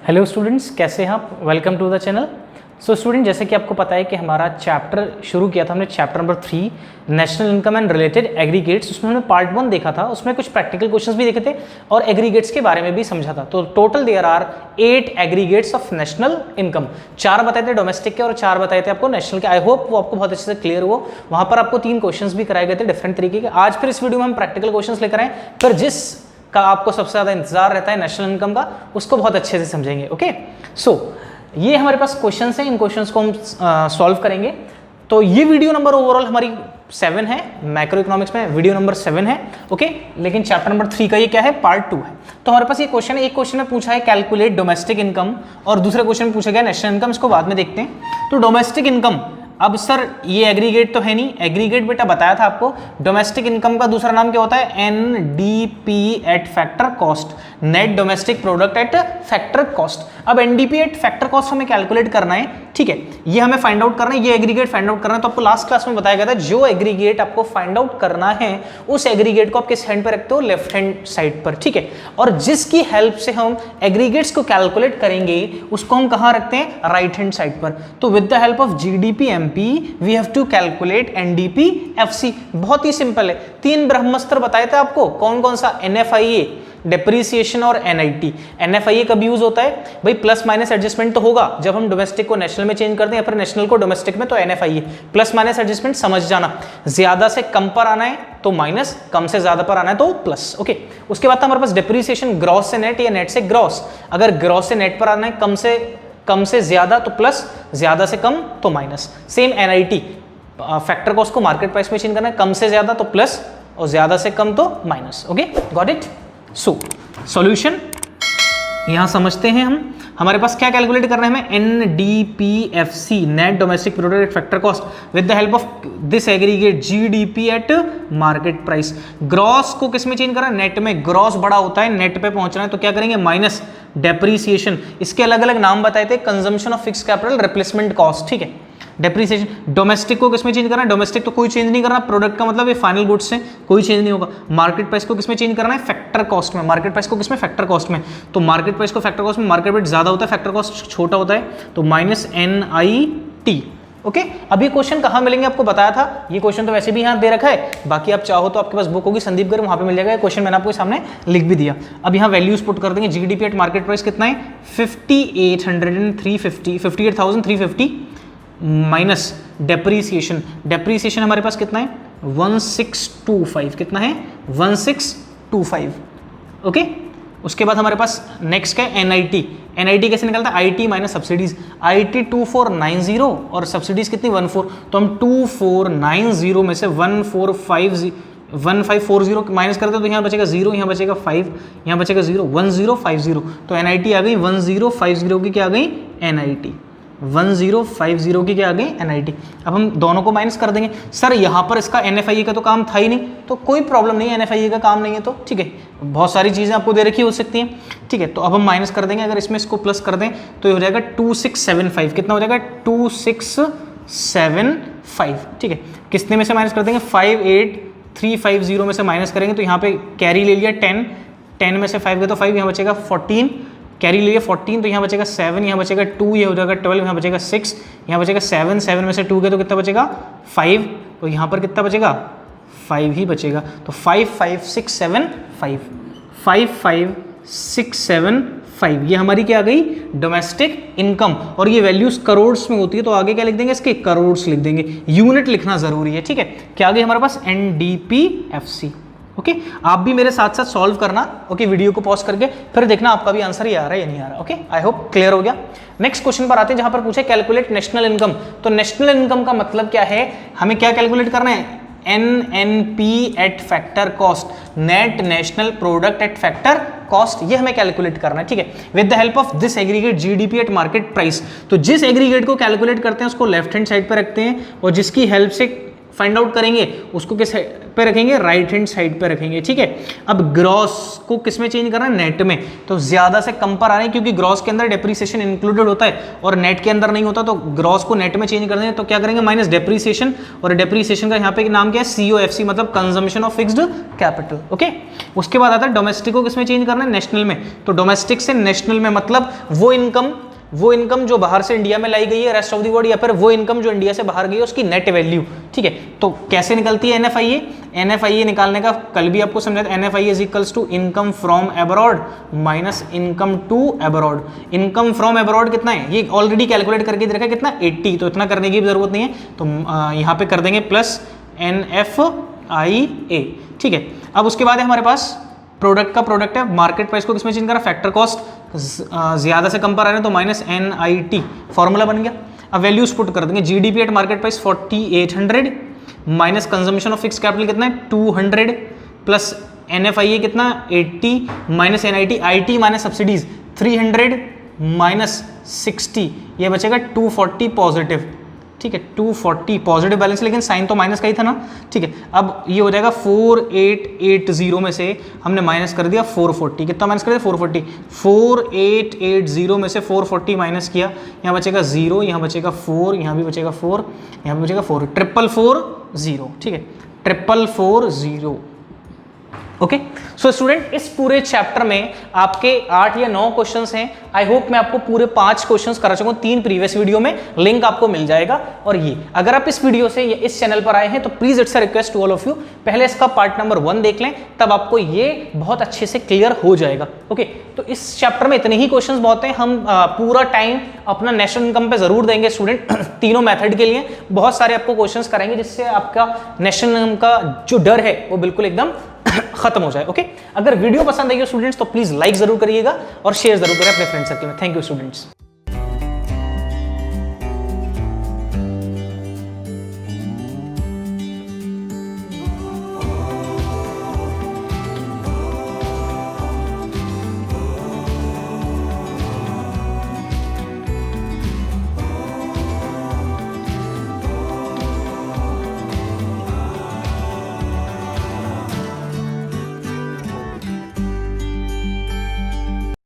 Hello students, कैसे हैं आप? Welcome to the channel. So student, जैसे कि आपको पता है कि हमारा चैप्टर शुरू किया था हमने, chapter number 3 national income and related aggregates. उसमें हमने पार्ट 1 देखा था, उसमें कुछ प्रैक्टिकल क्वेश्चंस भी देखे थे और एग्रीगेट्स के बारे में भी समझा था। तो total there are 8 aggregates of national income. 4 बताए थे डोमेस्टिक के और 4 बताए थे आपको नेशनल के। आई होप वो आपको बहुत अच्छे से क्लियर हो। वहां पर आपको 3 क्वेश्चंस भी कराए गए थे डिफरेंट तरीके के। आज फिर इस वीडियो में हम प्रैक्टिकल क्वेश्चंस लेकर आए, फिर जिस का आपको सबसे ज्यादा इंतजार रहता है नेशनल इनकम का, उसको बहुत अच्छे से समझेंगे। ओके, सो ये हमारे पास क्वेश्चंस हैं, इन क्वेश्चंस को हम सॉल्व करेंगे। तो ये वीडियो नंबर ओवरऑल हमारी 7 है, मैक्रो इकोनॉमिक्स में वीडियो नंबर 7 है। ओके, लेकिन चैप्टर नंबर 3 का ये क्या है, पार्ट 2 है। तो हमारे पास ये क्वेश्चन है, एक क्वेश्चन में पूछा है कैलकुलेट डोमेस्टिक इनकम और दूसरे क्वेश्चन में पूछा गया नेशनल इनकम। इसको बाद में देखते हैं। तो डोमेस्टिक इनकम, अब सर ये एग्रीगेट तो है नहीं, एग्रीगेट बेटा बताया था आपको डोमेस्टिक इनकम का दूसरा नाम क्या होता है, NDP at factor cost, net domestic product at factor cost. अब एनडीपी एट फैक्टर कॉस्ट हमें कैलकुलेट करना है, ठीक है, ये हमें फाइंड आउट करना है, ये एग्रीगेट फाइंड आउट करना है। तो आपको लास्ट क्लास में बताया गया था जो एग्रीगेट आपको फाइंड आउट करना है उस एग्रीगेट को आप किस हैंड पर रखते हो, लेफ्ट हैंड साइड पर, ठीक है। और जिसकी हेल्प से हम एग्रीगेट्स को कैलकुलेट करेंगे उसको हम कहां रखते हैं, राइट हैंड साइड पर। तो with the help of GDP we have to calculate NDP FC। बहुत ही सिंपल है, 3 ब्रह्मास्त्र बताए थे आपको, कौन कौन सा, NFIA, डेप्रीसिएशन और NIT। NFIA कब यूज होता है भाई, प्लस माइनस एडजस्टमेंट तो होगा जब हम डोमेस्टिक को नेशनल में चेंज करते हैं या फिर नेशनल को डोमेस्टिक में, तो NFIA प्लस माइनस एडजस्टमेंट समझ जाना। ज्यादा से कम पर आना है तो माइनस, कम से ज्यादा पर आना है तो प्लस। ओके, उसके बाद हमारे पास डेप्रीसिएशन, ग्रॉस से नेट या नेट से ग्रॉस। अगर ग्रॉस से नेट पर आना है, कम से ज्यादा तो प्लस, ज्यादा से कम तो minus. Same NIT, factor cost को मार्केट प्राइस में चेंज करना है, कम से ज्यादा तो प्लस और ज्यादा से कम तो minus. Okay, got it. So solution यहां समझते हैं हम, हमारे पास क्या कैलकुलेट करना है हमें, NDPFC, net domestic product at factor cost, with the help of this aggregate GDP eight market price. Gross को किस में चेंज करना है, नेट में। ग्रॉस बड़ा होता है, नेट पे पहुंचना है तो क्या करेंगे, माइनस डेप्रीसिएशन। इसके अलग अलग नाम बताए थे, consumption of fix capital, replacement cost, ठीक है। डेप्रीसिएशन, डोमेस्टिक को किसमें चेंज करना है, डोमेस्टिक तो कोई चेंज नहीं करना, प्रोडक्ट का मतलब ये फाइनल गुड्स से कोई चेंज नहीं होगा। मार्केट प्राइस को किसमें चेंज करना है, फैक्टर कॉस्ट में। मार्केट प्राइस को किसमें, फैक्टर कॉस्ट में। तो मार्केट प्राइस को फैक्टर कॉस्ट में, मार्केट रेट ज्यादा होता है, फैक्टर कॉस्ट छोटा होता है, तो माइनस NIT। ओके, अब ये क्वेश्चन कहाँ मिलेंगे आपको बताया था, ये क्वेश्चन तो वैसे भी यहाँ दे रखा है, बाकी आप चाहो तो आपके पास बुक होगी संदीप गर्ग, वहाँ पे मिल जाएगा। क्वेश्चन मैंने आपको सामने लिख भी दिया। अब यहाँ वैल्यूज पुट कर देंगे, GDP एट मार्केट प्राइस कितना है, 58,350 माइनस डेप्रीसिएशन। डेप्रीसिएशन हमारे पास कितना है, 1625, कितना है, 1625। ओके, उसके बाद हमारे पास नेक्स्ट क्या है, NIT। NIT कैसे निकलता है, IT माइनस सब्सिडीज। IT 2490 और सब्सिडीज कितनी, 14। तो हम 2490 में से 1540 माइनस करते हैं तो यहाँ बचेगा 0, यहाँ बचेगा 5, यहाँ बचेगा 0, 1050। तो NIT आ गई 1050 की, क्या आ गई, NIT 1050 की क्या आ गई, NIT। अब हम दोनों को माइनस कर देंगे। सर यहाँ पर इसका NFIA का तो काम था ही नहीं, तो कोई प्रॉब्लम नहीं है, NFIA का काम नहीं है तो ठीक है, बहुत सारी चीज़ें आपको दे रखी हो सकती हैं, ठीक है। तो अब हम माइनस कर देंगे, अगर इसमें इसको प्लस कर दें तो ये हो जाएगा 2675। कितना हो जाएगा, 2675, ठीक है। कितने में से माइनस कर देंगे, 58350 में से माइनस करेंगे तो यहाँ पे कैरी ले लिया 10 में से 5 गए तो 5, यहाँ बचेगा 14, कैरी ले लिया 14 तो यहाँ बचेगा 7, यहाँ बचेगा 2, ये हो जाएगा 12, यहाँ बचेगा 6, यहाँ बचेगा 7 में से 2 गए तो कितना बचेगा, 5, तो यहाँ पर कितना बचेगा, 5 ही बचेगा। तो 55675 ये हमारी क्या आ गई, डोमेस्टिक इनकम। और ये वैल्यूज करोड़्स में होती है तो आगे क्या लिख देंगे, इसके करोड़्स लिख देंगे, यूनिट लिखना जरूरी है, ठीक है। क्या आ गई हमारे पास, NDPFC। ओके, आप भी मेरे साथ साथ सॉल्व करना। ओके, वीडियो को पॉज करके फिर देखना आपका भी आंसर ये आ रहा है या नहीं आ रहा। ओके, आई होप क्लियर हो गया। नेक्स्ट क्वेश्चन पर आते हैं, जहां पर पूछे कैलकुलेट नेशनल इनकम। तो नेशनल इनकम का मतलब क्या है, हमें क्या कैलकुलेट करना है, NNP eight factor cost, net national product at factor cost, ये हमें कैलकुलेट करना है, ठीक है। With the help of this aggregate GDP eight market price. तो जिस एग्रीगेट को कैलकुलेट करते हैं उसको लेफ्ट हैंड साइड पर रखते हैं और जिसकी हेल्प से फाइंड आउट करेंगे उसको किस पे रखेंगे, राइट हैंड साइड पे रखेंगे, ठीक है। अब ग्रॉस को किस में चेंज करना है, नेट में, तो ज्यादा से कम पर आ रहे हैं क्योंकि ग्रॉस के अंदर डेप्रीसिएशन इंक्लूडेड होता है और नेट के अंदर नहीं होता, तो ग्रॉस को नेट में चेंज कर देंगे तो क्या करेंगे, माइनस डेप्रीसिएशन, और डेप्रीसिएशन का यहाँ पे नाम क्या है, COFC, मतलब consumption of fixed capital, okay. उसके बाद आता है डोमेस्टिक को किस में चेंज करना है, नेशनल में, तो डोमेस्टिक से नेशनल में मतलब वो इनकम जो बाहर से इंडिया में लाई गई है रेस्ट ऑफ द वर्ल्ड, या फिर वो इनकम जो इंडिया से बाहर गई है उसकी नेट वैल्यू, ठीक है। तो कैसे निकलती है NFIA निकालने का कल भी आपको समझाया था, NFIA is equals to income from abroad minus income to abroad. Income from abroad कितना है, ये ऑलरेडी कैलकुलेट करके दे रखा है कितना, 80, तो इतना करने की जरूरत नहीं है, तो यहाँ पे कर देंगे प्लस NFIA, ठीक है। अब उसके बाद है हमारे पास प्रोडक्ट का प्रोडक्ट है, मार्केट प्राइस को किसमें चेंज करा, फैक्टर कॉस्ट, ज्यादा से कम पर आ रहे हैं तो माइनस NIT, फॉर्मूला बन गया। अब वैल्यूज पुट कर देंगे, GDP eight market price 4800 minus consumption of fix capital कितना है 200 प्लस NFIA कितना 80 minus NIT, IT minus subsidies 300 minus 60, ये बचेगा 240 पॉजिटिव, ठीक है, 240 पॉजिटिव बैलेंस, लेकिन साइन तो माइनस का ही था ना, ठीक है। अब ये हो जाएगा 4880 में से हमने माइनस कर दिया 440, कितना माइनस कर दिया 440, 4880 में से 440 माइनस किया, यहाँ बचेगा 0, यहाँ बचेगा 4, यहाँ भी बचेगा 4, यहाँ भी बचेगा 4, 4440, ठीक है, 4440, ओके। सो स्टूडेंट, इस पूरे चैप्टर में आपके 8 या 9 क्वेश्चंस हैं। आई होप मैं आपको पूरे 5 क्वेश्चंस करा सकूं 3 प्रीवियस वीडियो में, लिंक आपको मिल जाएगा। और ये अगर आप इस वीडियो से या इस चैनल पर आए हैं तो please it's a request to all of you, पहले इसका पार्ट नंबर 1 देख लें, तब आपको ये बहुत अच्छे से क्लियर हो जाएगा, ओके। तो इस चैप्टर में इतने ही क्वेश्चन बहुत हैं, हम पूरा टाइम अपना नेशनल इनकम पे जरूर देंगे स्टूडेंट तीनों मेथड के लिए, बहुत सारे आपको क्वेश्चन कराएंगे जिससे आपका नेशनल इनकम का जो डर है वो बिल्कुल एकदम खत्म हो जाए, ओके। अगर वीडियो पसंद आई हो स्टूडेंट्स तो प्लीज लाइक जरूर करिएगा और शेयर जरूर करें अपने फ्रेंड सर्कल में। Thank you students.